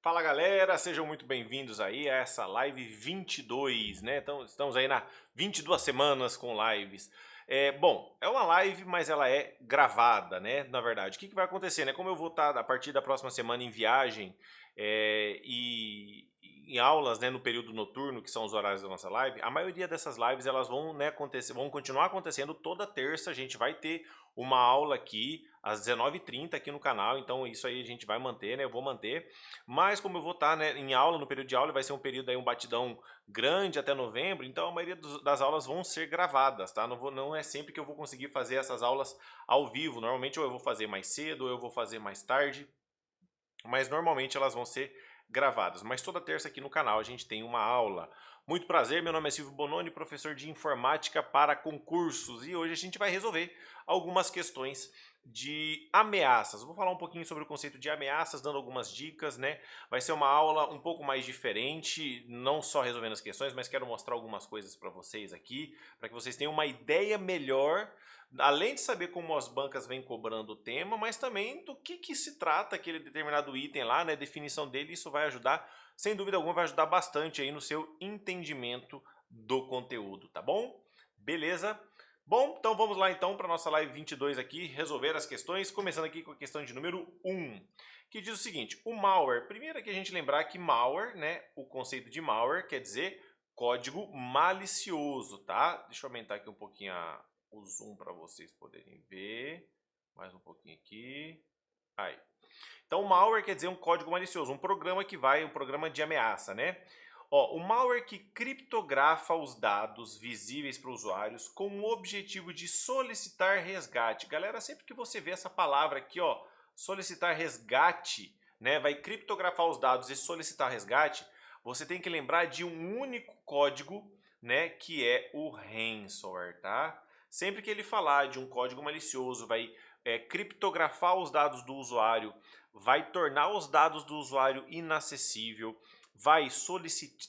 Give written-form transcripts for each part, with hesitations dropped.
Fala galera, sejam muito bem-vindos aí a essa live 22, né? Então, estamos aí na 22 semanas com lives. Bom, é uma live, mas ela é gravada, né? Na verdade, o que vai acontecer, né? Como eu vou estar a partir da próxima semana em viagem e em aulas, né, no período noturno, que são os horários da nossa live, a maioria dessas lives elas vão, né, acontecer, vão continuar acontecendo toda terça. A gente vai ter uma aula aqui às 19h30 aqui no canal, então isso aí a gente vai manter, né? Eu vou manter. Mas como eu vou estar, né, em aula, no período de aula, vai ser um período aí, um batidão grande até novembro, então a maioria das aulas vão ser gravadas, tá? Não é sempre que eu vou conseguir fazer essas aulas ao vivo. Normalmente ou eu vou fazer mais cedo ou eu vou fazer mais tarde, mas normalmente elas vão ser gravadas. Mas toda terça aqui no canal a gente tem uma aula. Muito prazer, meu nome é Silvio Bononi, professor de informática para concursos, e hoje a gente vai resolver algumas questões de ameaças. Eu vou falar um pouquinho sobre o conceito de ameaças, dando algumas dicas, né? Vai ser uma aula um pouco mais diferente, não só resolvendo as questões, mas quero mostrar algumas coisas para vocês aqui, para que vocês tenham uma ideia melhor, além de saber como as bancas vêm cobrando o tema, mas também do que se trata aquele determinado item lá, né? Definição dele. Isso vai ajudar, sem dúvida alguma, vai ajudar bastante aí no seu entendimento do conteúdo, tá bom? Beleza? Bom, então vamos lá então para a nossa live 22 aqui, resolver as questões, começando aqui com a questão de número 1, que diz o seguinte: o malware, primeiro aqui a gente lembrar que malware, né, o conceito de malware quer dizer código malicioso, tá? Deixa eu aumentar aqui um pouquinho o zoom para vocês poderem ver, mais um pouquinho aqui, aí. Então, malware quer dizer um código malicioso, um programa um programa de ameaça, né? Ó, o malware que criptografa os dados visíveis para usuários com o objetivo de solicitar resgate. Galera, sempre que você vê essa palavra aqui, ó, solicitar resgate, né, vai criptografar os dados e solicitar resgate, você tem que lembrar de um único código, né, que é o ransomware, tá? Sempre que ele falar de um código malicioso, vai criptografar os dados do usuário, vai tornar os dados do usuário inacessível, vai solicitar.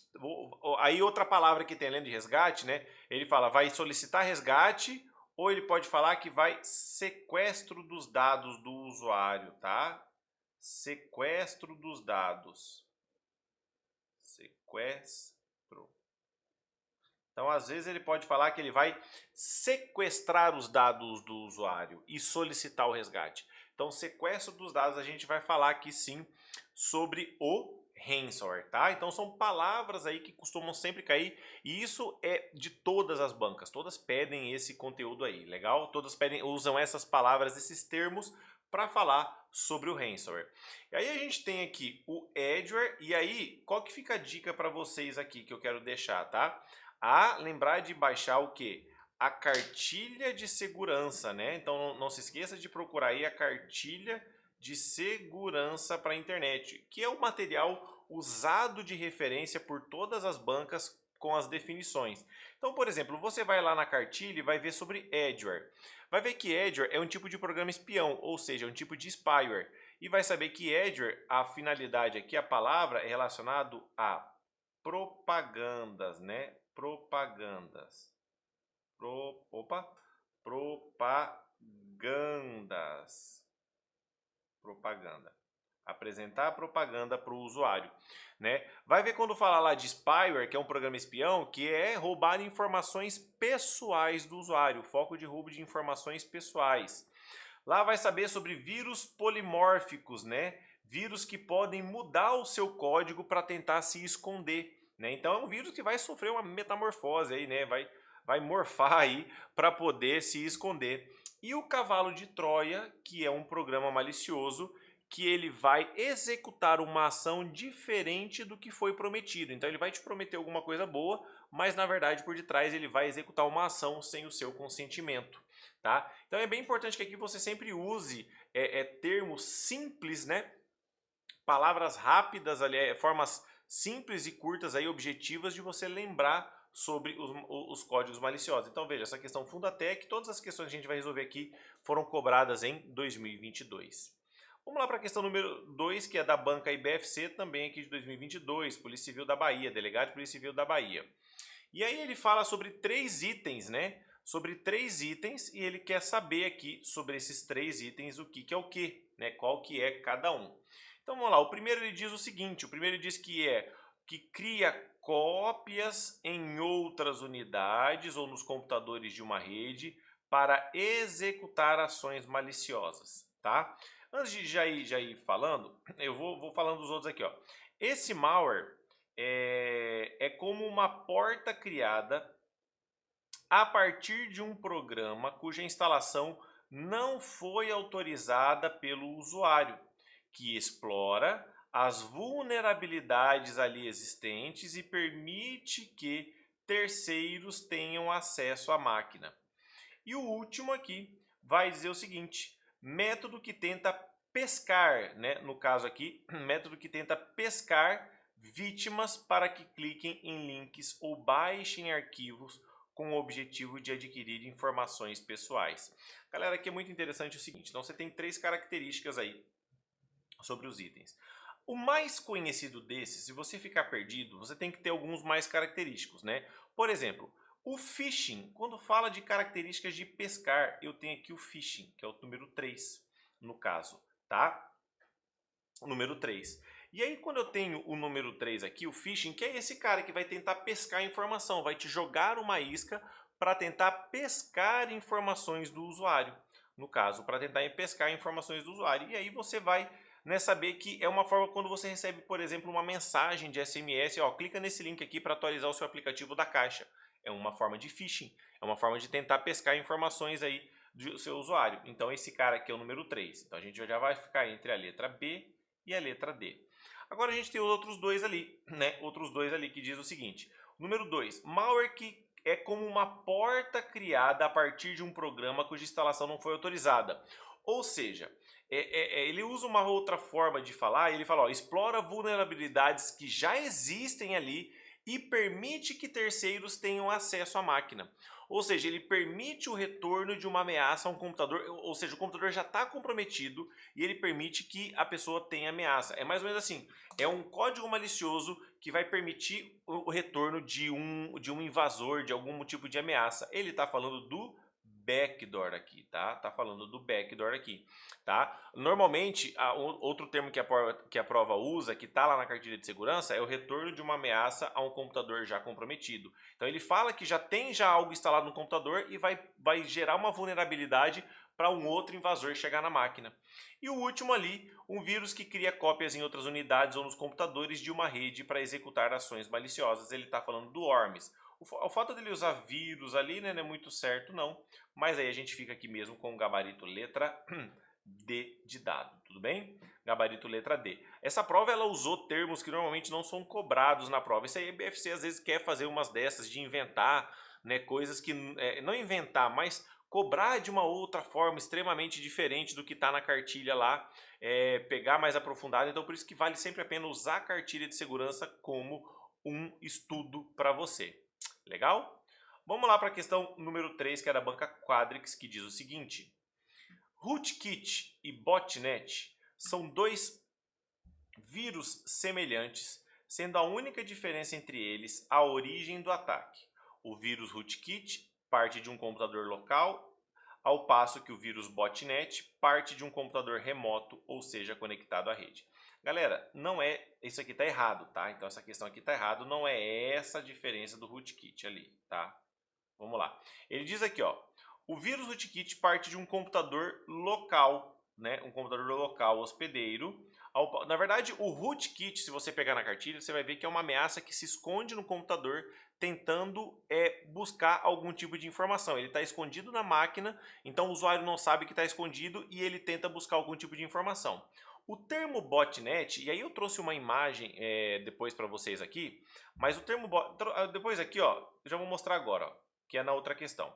Aí outra palavra que tem além de resgate, né? Ele fala vai solicitar resgate, ou ele pode falar que vai sequestro dos dados do usuário, tá? Sequestro dos dados. Sequestro. Então, às vezes, ele pode falar que ele vai sequestrar os dados do usuário e solicitar o resgate. Então, sequestro dos dados, a gente vai falar aqui sim sobre o ransomware, tá? Então, são palavras aí que costumam sempre cair, e isso é de todas as bancas, todas pedem esse conteúdo aí, legal? Todas pedem, usam essas palavras, esses termos, para falar sobre o ransomware. E aí a gente tem aqui o adware, e aí qual que fica a dica para vocês aqui que eu quero deixar, tá? Lembrar de baixar o que? A cartilha de segurança, né? Então não se esqueça de procurar aí a cartilha de segurança para a internet, que é o material usado de referência por todas as bancas com as definições. Então, por exemplo, você vai lá na cartilha e vai ver sobre adware. Vai ver que adware é um tipo de programa espião, ou seja, um tipo de spyware. E vai saber que adware, a finalidade aqui, a palavra é relacionado a propagandas, né? Propagandas. Propagandas. Propaganda. Apresentar propaganda para o usuário, né? Vai ver quando fala lá de spyware, que é um programa espião, que é roubar informações pessoais do usuário, foco de roubo de informações pessoais. Lá vai saber sobre vírus polimórficos, né? Vírus que podem mudar o seu código para tentar se esconder, né? Então é um vírus que vai sofrer uma metamorfose aí, né? Vai morfar aí para poder se esconder. E o cavalo de Troia, que é um programa malicioso, que ele vai executar uma ação diferente do que foi prometido. Então ele vai te prometer alguma coisa boa, mas na verdade por detrás ele vai executar uma ação sem o seu consentimento, tá? Então é bem importante que aqui você sempre use termos simples, né? Palavras rápidas ali, formas simples e curtas aí, objetivas de você lembrar sobre os códigos maliciosos. Então veja, essa questão Fundatec, todas as questões que a gente vai resolver aqui foram cobradas em 2022. Vamos lá para a questão número 2, que é da banca IBFC, também aqui de 2022, Polícia Civil da Bahia, delegado de Polícia Civil da Bahia. E aí ele fala sobre 3 itens, né? Sobre 3 itens, e ele quer saber aqui sobre esses 3 itens o que é o que, né? Qual que é cada um. Então vamos lá, o primeiro ele diz o seguinte, o primeiro ele diz que cria cópias em outras unidades ou nos computadores de uma rede para executar ações maliciosas, tá? Antes de já ir falando, eu vou falando dos outros aqui, ó. Esse malware é como uma porta criada a partir de um programa cuja instalação não foi autorizada pelo usuário, que explora as vulnerabilidades ali existentes e permite que terceiros tenham acesso à máquina. E o último aqui vai dizer o seguinte: método que tenta pescar, né? No caso aqui, método que tenta pescar vítimas para que cliquem em links ou baixem arquivos com o objetivo de adquirir informações pessoais. Galera, aqui é muito interessante o seguinte, então você tem 3 características aí sobre os itens. O mais conhecido desses, se você ficar perdido, você tem que ter alguns mais característicos, né? Por exemplo, o phishing, quando fala de características de pescar, eu tenho aqui o phishing, que é o número 3, no caso, tá? O número 3. E aí quando eu tenho o número 3 aqui, o phishing, que é esse cara que vai tentar pescar informação, vai te jogar uma isca para tentar pescar informações do usuário. No caso, para tentar pescar informações do usuário. E aí você vai, né, saber que é uma forma quando você recebe, por exemplo, uma mensagem de SMS, ó, clica nesse link aqui para atualizar o seu aplicativo da Caixa. É uma forma de phishing, é uma forma de tentar pescar informações aí do seu usuário. Então esse cara aqui é o número 3. Então a gente já vai ficar entre a letra B e a letra D. Agora a gente tem os outros dois ali, né? Outros dois ali que diz o seguinte. Número 2, malware que é como uma porta criada a partir de um programa cuja instalação não foi autorizada. Ou seja, ele usa uma outra forma de falar, ele fala, ó, explora vulnerabilidades que já existem ali e permite que terceiros tenham acesso à máquina. Ou seja, ele permite o retorno de uma ameaça a um computador, ou seja, o computador já está comprometido e ele permite que a pessoa tenha ameaça. É mais ou menos assim, é um código malicioso que vai permitir o retorno de um invasor, de algum tipo de ameaça. Ele está falando do backdoor aqui, tá? Tá falando do backdoor aqui, tá? Normalmente, outro termo que a prova usa, que tá lá na cartilha de segurança, é o retorno de uma ameaça a um computador já comprometido. Então ele fala que já tem algo instalado no computador e vai gerar uma vulnerabilidade para um outro invasor chegar na máquina. E o último ali, um vírus que cria cópias em outras unidades ou nos computadores de uma rede para executar ações maliciosas. Ele está falando do Worms. O fato dele usar vírus ali, né, não é muito certo não, mas aí a gente fica aqui mesmo com o gabarito letra D de dado, tudo bem? Gabarito letra D. Essa prova ela usou termos que normalmente não são cobrados na prova. Isso aí a BFC às vezes quer fazer umas dessas de inventar, né, coisas que não inventar, mas cobrar de uma outra forma extremamente diferente do que está na cartilha lá, pegar mais aprofundado. Então por isso que vale sempre a pena usar a cartilha de segurança como um estudo para você. Legal? Vamos lá para a questão número 3, que é da banca Quadrix, que diz o seguinte. Rootkit e botnet são dois vírus semelhantes, sendo a única diferença entre eles a origem do ataque. O vírus rootkit parte de um computador local, ao passo que o vírus botnet parte de um computador remoto, ou seja, conectado à rede. Galera, não é, isso aqui está errado, tá? Então essa questão aqui está errado, não é essa a diferença do rootkit ali, tá? Vamos lá. Ele diz aqui, ó, o vírus rootkit parte de um computador local, né? Um computador local hospedeiro. Na verdade, o rootkit, se você pegar na cartilha, você vai ver que é uma ameaça que se esconde no computador tentando buscar algum tipo de informação. Ele está escondido na máquina, então o usuário não sabe que está escondido e ele tenta buscar algum tipo de informação. O termo botnet, e aí eu trouxe uma imagem depois para vocês aqui, mas o termo depois aqui, ó, eu já vou mostrar agora, ó, que é na outra questão.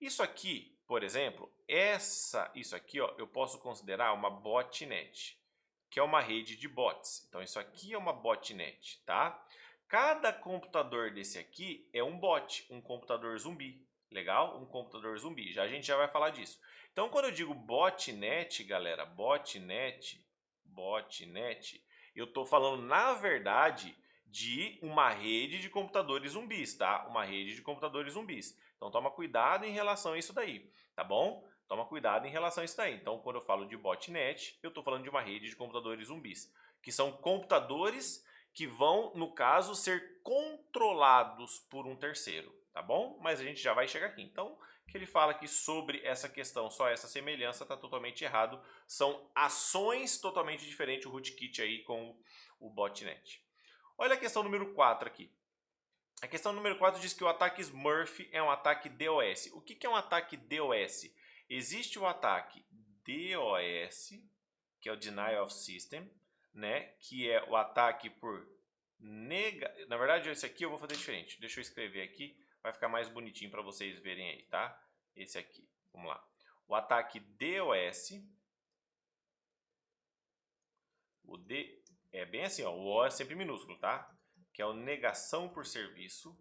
Isso aqui, por exemplo, isso aqui, ó, eu posso considerar uma botnet, que é uma rede de bots. Então isso aqui é uma botnet, tá? Cada computador desse aqui é um bot, um computador zumbi. Legal? Um computador zumbi. A gente já vai falar disso. Então quando eu digo botnet, galera, botnet, eu estou falando na verdade de uma rede de computadores zumbis, tá? Uma rede de computadores zumbis. Então toma cuidado em relação a isso daí, tá bom? Toma cuidado em relação a isso daí. Então quando eu falo de botnet, eu estou falando de uma rede de computadores zumbis. que são computadores que vão, no caso, ser controlados por um terceiro, tá bom? Mas a gente já vai chegar aqui. Então, que ele fala aqui sobre essa questão, só essa semelhança está totalmente errado. São ações totalmente diferentes o rootkit aí com o botnet. Olha a questão número 4 aqui. A questão número 4 diz que o ataque Smurf é um ataque DOS. O que é um ataque DOS? Existe o ataque DOS, que é o Denial of System, né? Que é o ataque por Na verdade, esse aqui eu vou fazer diferente. Deixa eu escrever aqui, vai ficar mais bonitinho para vocês verem aí, tá? Esse aqui, vamos lá. O ataque DOS, o D é bem assim, ó, o O é sempre minúsculo, tá? Que é o negação por serviço.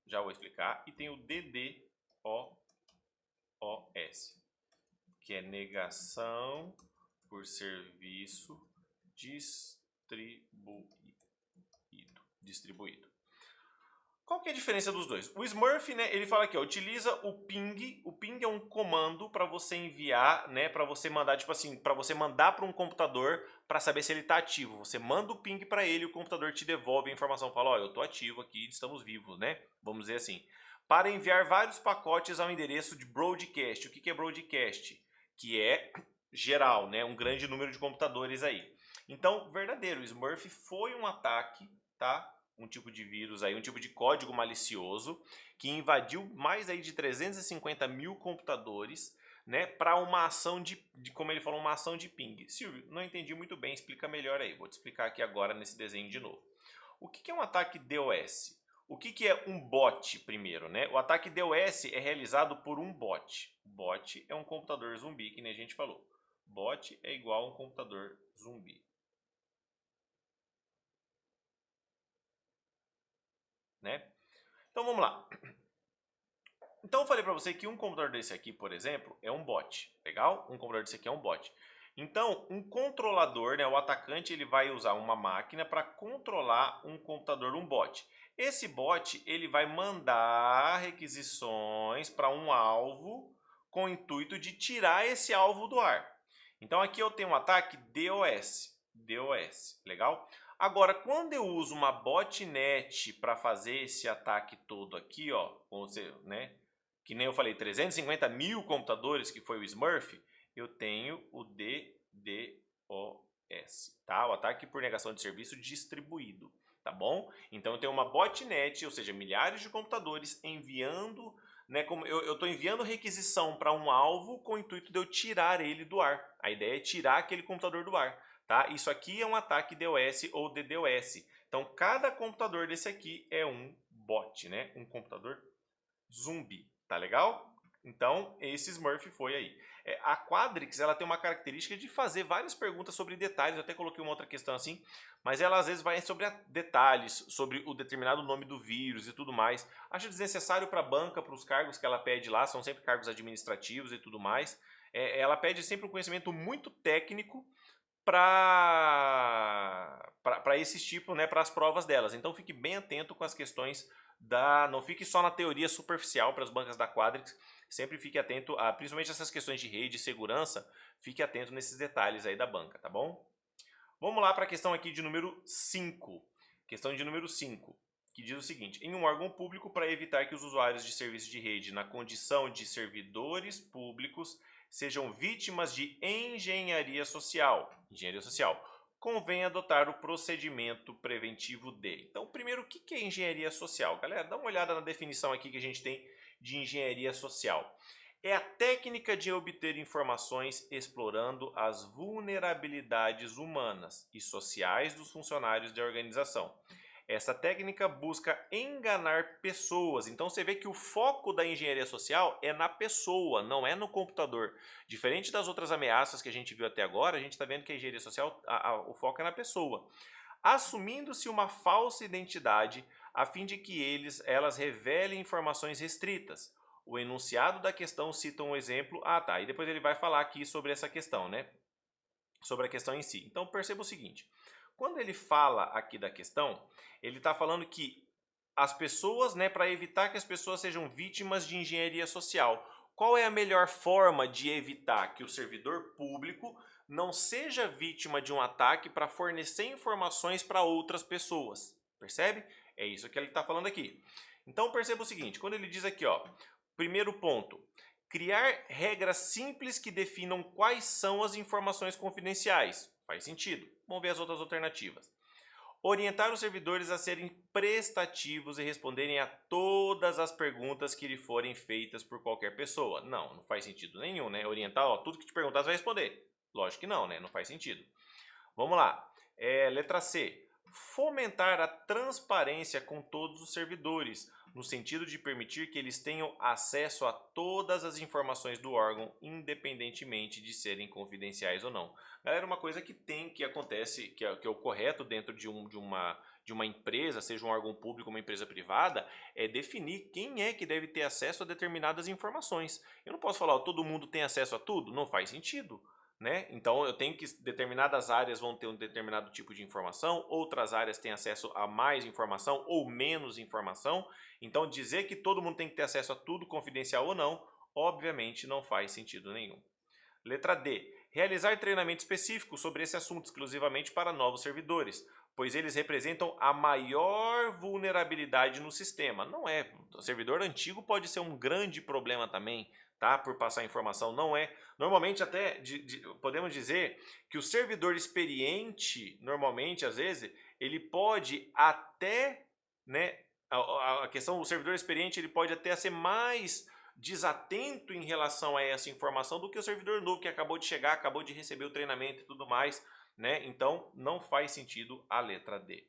Já vou explicar. E tem o DDoS, que é negação por serviço distribuído. Qual que é a diferença dos dois? O Smurf, né, ele fala aqui, ó, utiliza o ping. O ping é um comando para você enviar, né, para você mandar, tipo assim, para você mandar para um computador para saber se ele está ativo. Você manda o ping para ele, o computador te devolve a informação, fala, ó, eu estou ativo aqui, estamos vivos, né? Vamos dizer assim. Para enviar vários pacotes ao endereço de broadcast. O que é broadcast? Que é geral, né, um grande número de computadores aí. Então, verdadeiro, o Smurf foi um ataque, tá? Um tipo de vírus aí, um tipo de código malicioso que invadiu mais aí de 350 mil computadores, né, para uma ação como ele falou, uma ação de ping. Silvio, não entendi muito bem, explica melhor aí. Vou te explicar aqui agora nesse desenho de novo. O que é um ataque DOS? O que é um bot primeiro, né? O ataque DOS é realizado por um bot. Bot é um computador zumbi, que nem a gente falou. Bot é igual a um computador zumbi. Né? Então vamos lá. Então eu falei para você que um computador desse aqui, por exemplo, é um bot. Legal? Um computador desse aqui é um bot. Então, um controlador, né, o atacante, ele vai usar uma máquina para controlar um computador, um bot. Esse bot, ele vai mandar requisições para um alvo com o intuito de tirar esse alvo do ar. Então aqui eu tenho um ataque DOS. DOS, legal? Agora, quando eu uso uma botnet para fazer esse ataque todo aqui, ó, né, que nem eu falei, 350 mil computadores, que foi o Smurf, eu tenho o DDoS, tá? O ataque por negação de serviço distribuído, tá bom? Então eu tenho uma botnet, ou seja, milhares de computadores enviando, né, como eu estou enviando requisição para um alvo com o intuito de eu tirar ele do ar. A ideia é tirar aquele computador do ar. Tá? Isso aqui é um ataque DOS ou DDoS. Então, cada computador desse aqui é um bot, né? Um computador zumbi. Tá legal? Então, esse Smurf foi aí. A Quadrix, ela tem uma característica de fazer várias perguntas sobre detalhes. Eu até coloquei uma outra questão assim, mas ela às vezes vai sobre detalhes, sobre o determinado nome do vírus e tudo mais. Acho desnecessário para a banca, para os cargos que ela pede lá, são sempre cargos administrativos e tudo mais. Ela pede sempre um conhecimento muito técnico para esses tipos, né, para as provas delas. Então fique bem atento com as questões não fique só na teoria superficial para as bancas da Quadrix, sempre fique atento a, principalmente essas questões de rede e segurança, fique atento nesses detalhes aí da banca, tá bom? Vamos lá para a questão aqui de número 5. Questão de número 5, que diz o seguinte: em um órgão público, para evitar que os usuários de serviço de rede na condição de servidores públicos sejam vítimas de engenharia social, convém adotar o procedimento preventivo de. Então, primeiro, o que é engenharia social? Galera, dá uma olhada na definição aqui que a gente tem de engenharia social. É a técnica de obter informações explorando as vulnerabilidades humanas e sociais dos funcionários da organização. Essa técnica busca enganar pessoas. Então você vê que o foco da engenharia social é na pessoa, não é no computador. Diferente das outras ameaças que a gente viu até agora, a gente está vendo que a engenharia social, o foco é na pessoa. Assumindo-se uma falsa identidade a fim de que elas revelem informações restritas. O enunciado da questão cita um exemplo. E depois ele vai falar aqui sobre essa questão, né? Sobre a questão em si. Então perceba o seguinte. Quando ele fala aqui da questão, ele está falando que as pessoas, né, para evitar que as pessoas sejam vítimas de engenharia social, qual é a melhor forma de evitar que o servidor público não seja vítima de um ataque para fornecer informações para outras pessoas. Percebe? É isso que ele está falando aqui. Então perceba o seguinte, quando ele diz aqui, ó, primeiro ponto, criar regras simples que definam quais são as informações confidenciais. Faz sentido. Vamos ver as outras alternativas. Orientar os servidores a serem prestativos e responderem a todas as perguntas que lhe forem feitas por qualquer pessoa. Não, não faz sentido nenhum, né? Orientar, ó, tudo que te perguntar você vai responder. Lógico que não, né? Não faz sentido. Vamos lá. Letra C. Fomentar a transparência com todos os servidores, no sentido de permitir que eles tenham acesso a todas as informações do órgão, independentemente de serem confidenciais ou não. Galera, uma coisa que acontece, que é o correto dentro de uma empresa, seja um órgão público ou uma empresa privada, é definir quem é que deve ter acesso a determinadas informações. Eu não posso falar, ó, todo mundo tem acesso a tudo? Não faz sentido. Né? Então eu tenho que determinadas áreas vão ter um determinado tipo de informação, outras áreas têm acesso a mais informação ou menos informação. Então dizer que todo mundo tem que ter acesso a tudo, confidencial ou não, obviamente não faz sentido nenhum. Letra D. Realizar treinamento específico sobre esse assunto exclusivamente para novos servidores, pois eles representam a maior vulnerabilidade no sistema. Não é, o servidor antigo pode ser um grande problema também, tá? Por passar informação, não é. Normalmente até podemos dizer que o servidor experiente, normalmente às vezes, ele pode até, né, a questão, o servidor experiente ele pode até ser mais desatento em relação a essa informação do que o servidor novo que acabou de chegar, acabou de receber o treinamento e tudo mais, né? Então não faz sentido a letra D.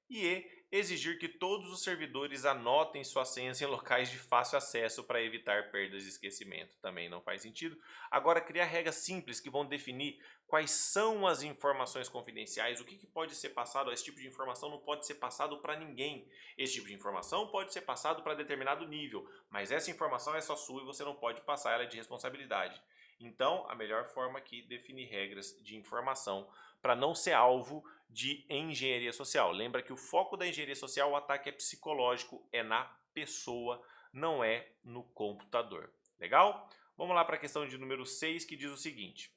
E E, exigir que todos os servidores anotem suas senhas em locais de fácil acesso para evitar perdas e esquecimento. Também não faz sentido. Agora, criar regras simples que vão definir quais são as informações confidenciais, o que pode ser passado, esse tipo de informação não pode ser passado para ninguém. Esse tipo de informação pode ser passado para determinado nível, mas essa informação é só sua e você não pode passar, ela é de responsabilidade. Então, a melhor forma aqui é definir regras de informação para não ser alvo de engenharia social. Lembra que o foco da engenharia social, o ataque é psicológico, é na pessoa, não é no computador. Legal? Vamos lá para a questão de número 6, que diz o seguinte.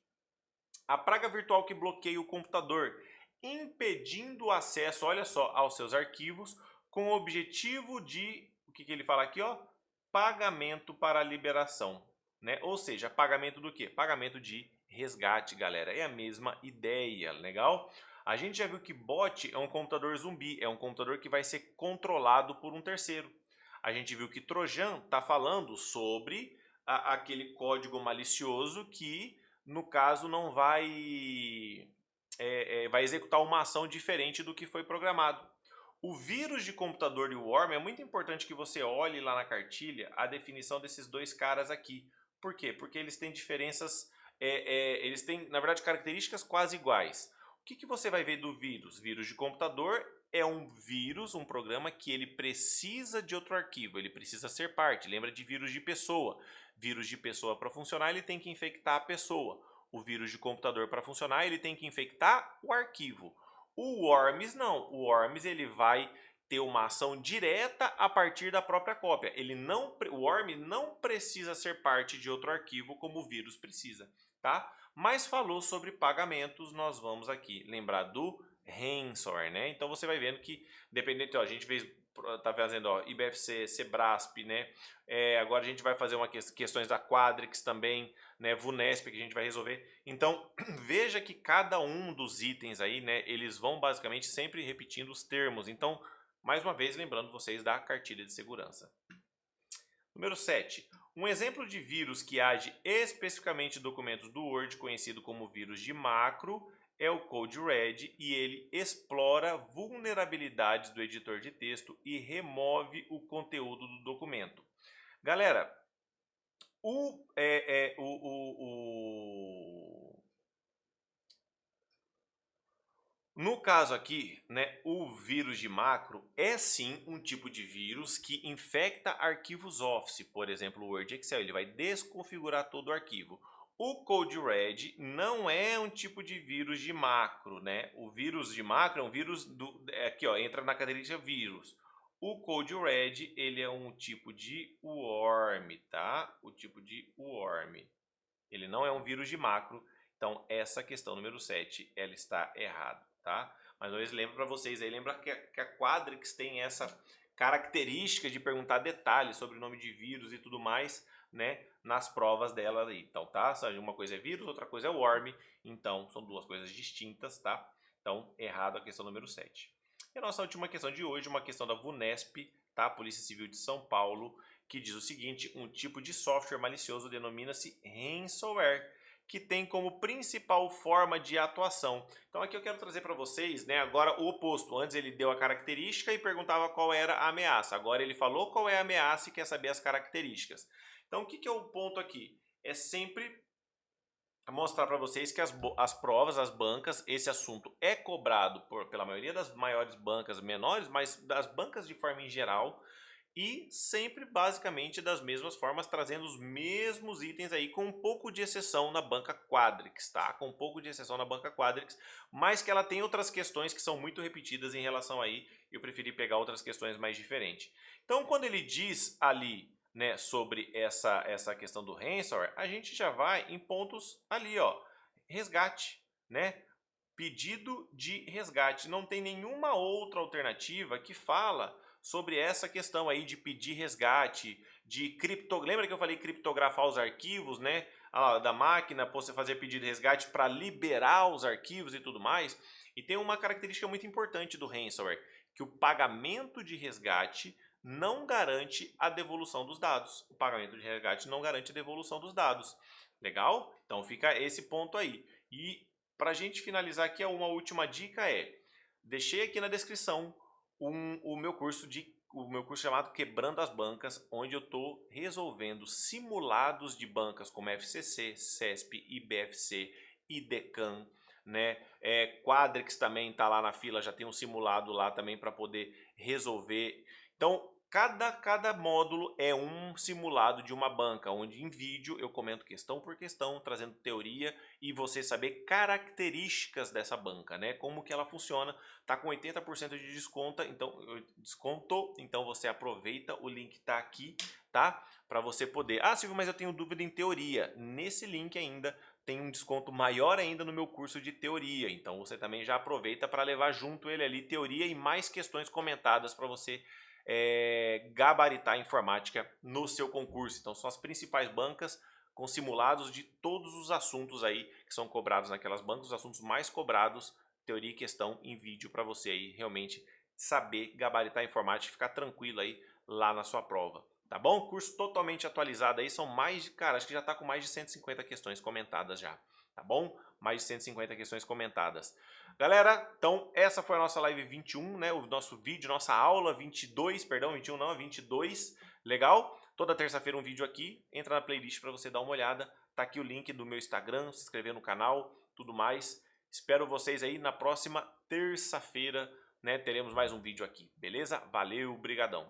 A praga virtual que bloqueia o computador, impedindo o acesso, olha só, aos seus arquivos, com o objetivo de, o que ele fala aqui, ó? Pagamento para liberação. Né? Ou seja, pagamento do quê? Pagamento de resgate, galera. É a mesma ideia, legal? A gente já viu que bot é um computador zumbi, é um computador que vai ser controlado por um terceiro. A gente viu que Trojan está falando sobre aquele código malicioso que, no caso, não vai executar uma ação diferente do que foi programado. O vírus de computador e o worm, é muito importante que você olhe lá na cartilha a definição desses dois caras aqui. Por quê? Porque eles têm diferenças, eles têm, na verdade, características quase iguais. O que você vai ver do vírus? Vírus de computador é um vírus, um programa que ele precisa de outro arquivo, ele precisa ser parte. Lembra de vírus de pessoa. Vírus de pessoa para funcionar, ele tem que infectar a pessoa. O vírus de computador para funcionar, ele tem que infectar o arquivo. O Worms não. O Worms ele vai ter uma ação direta a partir da própria cópia. O Worm não precisa ser parte de outro arquivo como o vírus precisa, tá? Mas falou sobre pagamentos, nós vamos aqui lembrar do ransomware, né? Então você vai vendo que, dependendo, ó, a gente tá fazendo, ó, IBFC, Sebrasp, né? Agora a gente vai fazer questões da Quadrix também, né? VUNESP que a gente vai resolver. Então veja que cada um dos itens aí, né? Eles vão basicamente sempre repetindo os termos. Então, mais uma vez, lembrando vocês da cartilha de segurança. Número 7. Um exemplo de vírus que age especificamente em documentos do Word, conhecido como vírus de macro, é o Code Red e ele explora vulnerabilidades do editor de texto e remove o conteúdo do documento. Galera, no caso aqui, né, o vírus de macro é sim um tipo de vírus que infecta arquivos Office, por exemplo, o Word e Excel, ele vai desconfigurar todo o arquivo. O Code Red não é um tipo de vírus de macro, né? O vírus de macro é um vírus aqui, ó, entra na característica vírus. O Code Red, ele é um tipo de worm, tá? O tipo de worm. Ele não é um vírus de macro Então, essa questão número 7, ela está errada, tá? Mas eu lembro para vocês aí, lembra que a Quadrix tem essa característica de perguntar detalhes sobre o nome de vírus e tudo mais, né, nas provas dela aí. Então, tá? Uma coisa é vírus, outra coisa é worm, então são duas coisas distintas, tá? Então, errado a questão número 7. E a nossa última questão de hoje, uma questão da VUNESP, tá? Polícia Civil de São Paulo, que diz o seguinte: um tipo de software malicioso denomina-se ransomware, que tem como principal forma de atuação. Então aqui eu quero trazer para vocês, né, agora o oposto. Antes ele deu a característica e perguntava qual era a ameaça. Agora ele falou qual é a ameaça e quer saber as características. Então o que é o ponto aqui? É sempre mostrar para vocês que as provas, as bancas, esse assunto é cobrado pela maioria das maiores bancas, menores, mas das bancas de forma em geral, e sempre basicamente das mesmas formas, trazendo os mesmos itens aí, com um pouco de exceção na banca Quadrix, tá? Com um pouco de exceção na banca Quadrix, mas que ela tem outras questões que são muito repetidas em relação aí, eu preferi pegar outras questões mais diferentes. Então, quando ele diz ali, né, sobre essa questão do ransomware, a gente já vai em pontos ali, ó, resgate, né? Pedido de resgate. Não tem nenhuma outra alternativa que fala sobre essa questão aí de pedir resgate, de lembra que eu falei criptografar os arquivos, né, da máquina, você fazer pedido de resgate para liberar os arquivos e tudo mais? E tem uma característica muito importante do ransomware, que o pagamento de resgate não garante a devolução dos dados. O pagamento de resgate não garante a devolução dos dados. Legal? Então fica esse ponto aí. E para a gente finalizar aqui, uma última dica deixei aqui na descrição o meu curso chamado Quebrando as Bancas, onde eu estou resolvendo simulados de bancas como FCC, CESP, IBFC, IDECAN, né? Quadrix também está lá na fila, já tem um simulado lá também para poder resolver. Então, cada módulo é um simulado de uma banca, onde em vídeo eu comento questão por questão, trazendo teoria e você saber características dessa banca, né? Como que ela funciona. Tá com 80% de desconto, então você aproveita, o link tá aqui, tá? Para você poder. Ah, Silvio, mas eu tenho dúvida em teoria. Nesse link ainda tem um desconto maior ainda no meu curso de teoria. Então você também já aproveita para levar junto ele ali teoria e mais questões comentadas para você gabaritar a informática no seu concurso. Então são as principais bancas com simulados de todos os assuntos aí que são cobrados naquelas bancas, os assuntos mais cobrados, teoria e questão em vídeo para você aí realmente saber gabaritar a informática e ficar tranquilo aí lá na sua prova. Tá bom? Curso totalmente atualizado aí, são cara, acho que já está com mais de 150 questões comentadas já. Tá bom? Mais de 150 questões comentadas. Galera, então essa foi a nossa live 21, né? O nosso vídeo, nossa aula 22, perdão, 21 não, 22. Legal? Toda terça-feira um vídeo aqui. Entra na playlist para você dar uma olhada. Tá aqui o link do meu Instagram, se inscrever no canal, tudo mais. Espero vocês aí na próxima terça-feira, né? Teremos mais um vídeo aqui, beleza? Valeu, brigadão.